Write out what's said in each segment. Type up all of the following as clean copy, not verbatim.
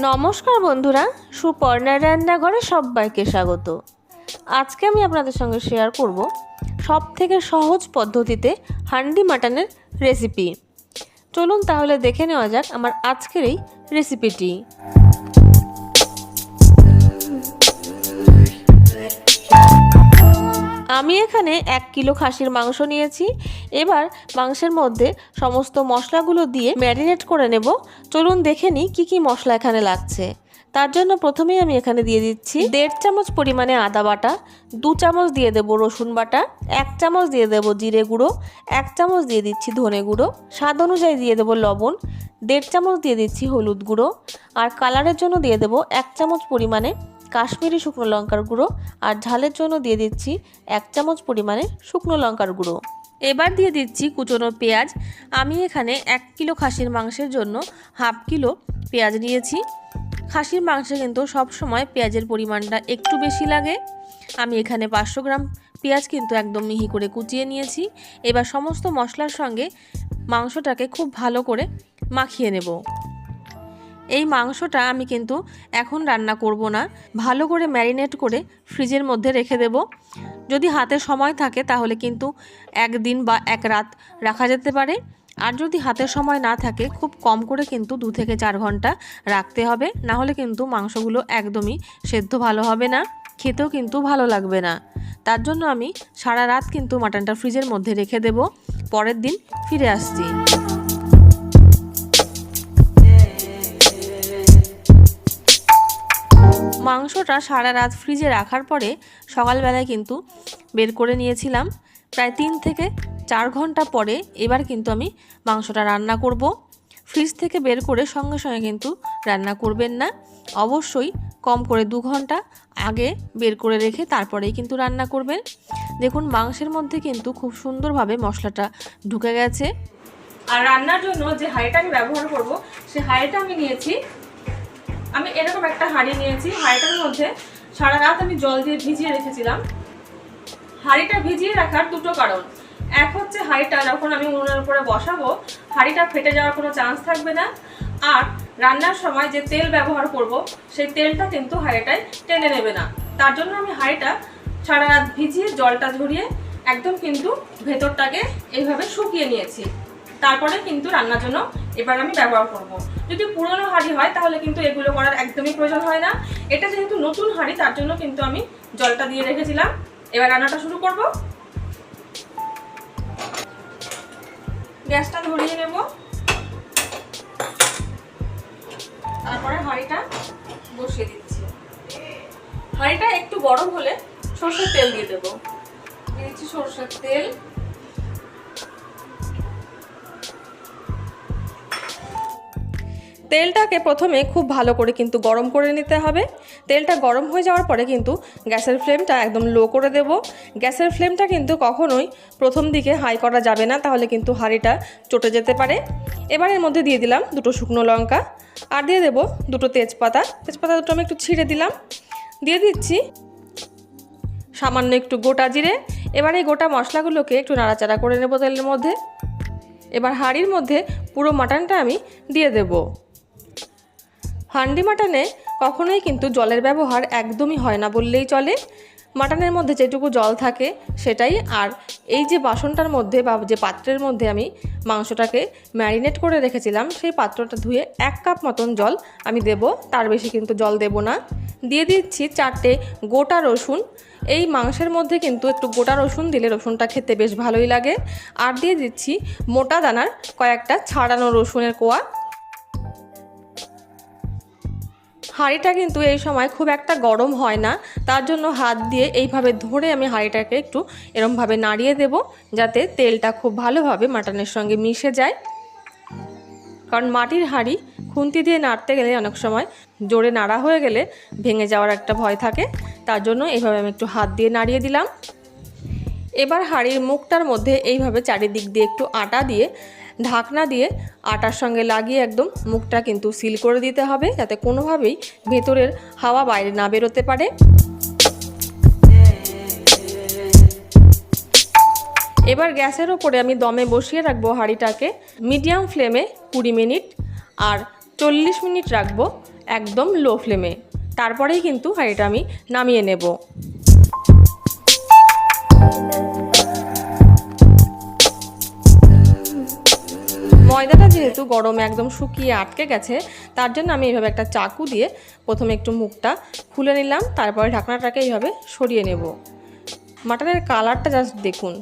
নমস্কার বন্ধুরা, সুপর্ণার রান্নাঘরে সবাইকে স্বাগত। আজকে আমি আপনাদের সঙ্গে শেয়ার করব সবথেকে সহজ পদ্ধতিতে হান্ডি মাটনের রেসিপি। চলুন তাহলে দেখে নেওয়া যাক আমার আজকের এই রেসিপিটি। আমি এখানে 1 কিলো খাসির মাংস নিয়েছি। এবার মাংসের মধ্যে সমস্ত মশলাগুলো দিয়ে ম্যারিনেট করে নেব। চলুন দেখে নিই কী কী মশলা এখানে লাগছে। তার জন্য প্রথমেই আমি এখানে দিয়ে দিচ্ছি 1.5 চামচ পরিমাণে আদা বাটা, 2 চামচ দিয়ে দেবো রসুন বাটা, 1 চামচ দিয়ে দেবো জিরে গুঁড়ো, 1 চামচ দিয়ে দিচ্ছি ধনে গুঁড়ো, স্বাদ অনুযায়ী দিয়ে দেবো লবণ, 1.5 চামচ দিয়ে দিচ্ছি হলুদ গুঁড়ো, আর কালারের জন্য দিয়ে দেবো 1 চামচ পরিমাণে কাশ্মীরি শুকনো লঙ্কার গুঁড়ো, আর ঝালের জন্য দিয়ে দিচ্ছি 1 চামচ পরিমাণে শুকনো লঙ্কার গুঁড়ো। এবার দিয়ে দিচ্ছি কুচনো পেঁয়াজ। আমি এখানে 1 কিলো খাসির মাংসের জন্য হাফ কিলো পেঁয়াজ নিয়েছি। খাসির মাংসে কিন্তু সব সময় পেঁয়াজের পরিমাণটা একটু বেশি লাগে। আমি এখানে 500 গ্রাম পেঁয়াজ কিন্তু একদম মিহি করে কুচিয়ে নিয়েছি। এবার সমস্ত মশলার সঙ্গে মাংসটাকে খুব ভালো করে মাখিয়ে নেব। এই মাংসটা আমি কিন্তু এখন রান্না করব না, ভালো করে ম্যারিনেট করে ফ্রিজের মধ্যে রেখে দেব। যদি হাতে সময় থাকে তাহলে কিন্তু 1 দিন বা 1 রাত রাখা যেতে পারে। আর যদি হাতে সময় না থাকে খুব কম করে কিন্তু 2 থেকে 4 ঘন্টা রাখতে হবে, না হলে কিন্তু মাংসগুলো একদমই সেদ্ধ ভালো হবে না, খেতেও কিন্তু ভালো লাগবে না। তার জন্য আমি সারা রাত কিন্তু মাটনটা ফ্রিজের মধ্যে রেখে দেব। পরের দিন ফিরে আসছি। মাংসটা সারা রাত ফ্রিজে রাখার পরে সকালবেলায় কিন্তু বের করে নিয়েছিলাম। প্রায় 3 থেকে 4 ঘন্টা পরে এবার কিন্তু আমি মাংসটা রান্না করব। ফ্রিজ থেকে বের করে সঙ্গে সঙ্গে কিন্তু রান্না করবেন না, অবশ্যই কম করে 2 ঘন্টা আগে বের করে রেখে তারপরেই কিন্তু রান্না করবেন। দেখুন মাংসের মধ্যে কিন্তু খুব সুন্দরভাবে মশলাটা ঢুকে গেছে। আর রান্নার জন্য যে হাঁড়িটা আমি ব্যবহার করব সেই হাঁড়িটা আমি নিয়েছি, আমি এরকম একটা হাঁড়ি নিয়েছি। হাঁড়িটার মধ্যে সারা রাত আমি জল দিয়ে ভিজিয়ে রেখেছিলাম। হাঁড়িটা ভিজিয়ে রাখার দুটো কারণ। এক হচ্ছে হাঁড়িটা যখন আমি উনুনের উপরে বসাবো হাঁড়িটা ফেটে যাওয়ার কোনো চান্স থাকবে না। আর রান্নার সময় যে তেল ব্যবহার করব সেই তেলটা কিন্তু হাঁড়িটায় টেনে নেবে না। তার জন্য আমি হাঁড়িটা সারা রাত ভিজিয়ে জলটা ঝরিয়ে একদম কিন্তু ভেতরটাকে এইভাবে শুকিয়ে নিয়েছি। তারপরে কিন্তু রান্নার জন্য এবার আমি ব্যবহার করব। যদি পুরনো হাঁড়ি হয় তাহলে কিন্তু এগুলো করার একদমই প্রয়োজন হয় না। এটা যেহেতু নতুন হাঁড়ি তার জন্য কিন্তু আমি জলটা দিয়ে রেখেছিলাম। এবার রান্নাটা শুরু করব। গ্যাসটা ধরিয়ে নেব, তারপরে হাঁড়িটা বসিয়ে দিচ্ছি। হাঁড়িটা একটু গরম হলে সরষের তেল দিয়ে দেবো। দিয়ে দিচ্ছি সরষের তেল। তেলটাকে প্রথমে খুব ভালো করে কিন্তু গরম করে নিতে হবে। তেলটা গরম হয়ে যাওয়ার পরে কিন্তু গ্যাসের ফ্লেমটা একদম লো করে দেব। গ্যাসের ফ্লেমটা কিন্তু কখনোই প্রথম দিকে হাই করা যাবে না, তাহলে কিন্তু হাঁড়িটা চটে যেতে পারে। এবার এর মধ্যে দিয়ে দিলাম 2টো শুকনো লঙ্কা, আর দিয়ে দেবো 2টো তেজপাতা। তেজপাতা দুটো আমি একটু ছিঁড়ে দিলাম। দিয়ে দিচ্ছি সামান্য একটু গোটা জিরে। এবার এই গোটা মশলাগুলোকে একটু নাড়াচাড়া করে নেব তেলের মধ্যে। এবার হাঁড়ির মধ্যে পুরো মাটনটা আমি দিয়ে দেবো। হান্ডি মাটনে কখনোই কিন্তু জলের ব্যবহার একদমই হয় না বললেই চলে। মাটনের মধ্যে যেটুকু জল থাকে সেটাই। আর এই যে বাসনটার মধ্যে বা যে পাত্রের মধ্যে আমি মাংসটাকে ম্যারিনেট করে রেখেছিলাম সেই পাত্রটা ধুয়ে 1 কাপ মতন জল আমি দেব, তার বেশি কিন্তু জল দেব না। দিয়ে দিচ্ছি 4টে গোটা রসুন। এই মাংসের মধ্যে কিন্তু একটু গোটা রসুন দিলে রসুনটা খেতে বেশ ভালোই লাগে। আর দিয়ে দিচ্ছি মোটা দানার কয়েকটা ছাড়ানো রসুনের কোয়া। হাঁড়িটা কিন্তু এই সময় খুব একটা গরম হয় না, তার জন্য হাত দিয়ে এইভাবে ধরে আমি হাঁড়িটাকে একটু এরমভাবে নাড়িয়ে দেব, যাতে তেলটা খুব ভালোভাবে মাটনের সঙ্গে মিশে যায়। কারণ মাটির হাঁড়ি খুন্তি দিয়ে নাড়তে গেলে অনেক সময় জোরে নাড়া হয়ে গেলে ভেঙে যাওয়ার একটা ভয় থাকে। তার জন্য এইভাবে আমি একটু হাত দিয়ে নাড়িয়ে দিলাম। এবার হাঁড়ির মুখটার মধ্যে এইভাবে চারিদিক দিয়ে একটু আটা দিয়ে ঢাকনা দিয়ে আটার সঙ্গে লাগিয়ে একদম মুখটা কিন্তু সিল করে দিতে হবে, যাতে কোনোভাবেই ভেতরের হাওয়া বাইরে না বেরোতে পারে। এবার গ্যাসের ওপরে আমি দমে বসিয়ে রাখবো হাঁড়িটাকে মিডিয়াম ফ্লেমে 20 মিনিট, আর 40 মিনিট রাখবো একদম লো ফ্লেমে। তারপরেই কিন্তু হাঁড়িটা আমি নামিয়ে নেব। ময়দাটা যেহেতু গরমে একদম শুকিয়ে আটকে গেছে, তার জন্য আমি এইভাবে একটা চাকু দিয়ে প্রথমে একটু মুখটা খুলে নিলাম, তারপরে ঢাকনাটাকে এইভাবে সরিয়ে নেব। মাটনের কালারটা জাস্ট দেখুন,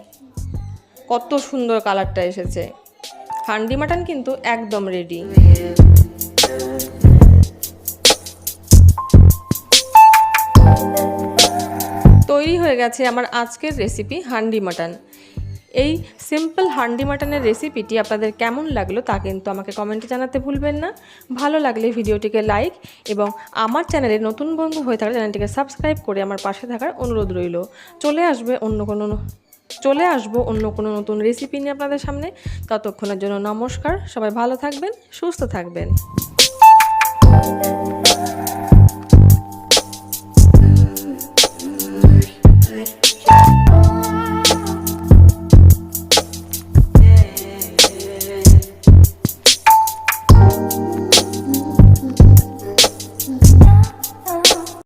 কত সুন্দর কালারটা এসেছে। হান্ডি মাটন কিন্তু একদম রেডি। তৈরি হয়ে গেছে আমার আজকের রেসিপি হান্ডি মাটন। এই সিম্পল হান্ডি মাটনের রেসিপিটি আপনাদের কেমন লাগলো তা কিন্তু আমাকে কমেন্টে জানাতে ভুলবেন না। ভালো লাগলে ভিডিওটিকে লাইক এবং আমার চ্যানেলে নতুন বন্ধু হয়ে থাকলে চ্যানেলটিকে সাবস্ক্রাইব করে আমার পাশে থাকার অনুরোধ রইল। চলে আসবো অন্য কোনো নতুন রেসিপি নিয়ে আপনাদের সামনে। ততক্ষণের জন্য নমস্কার, সবাই ভালো থাকবেন, সুস্থ থাকবেন।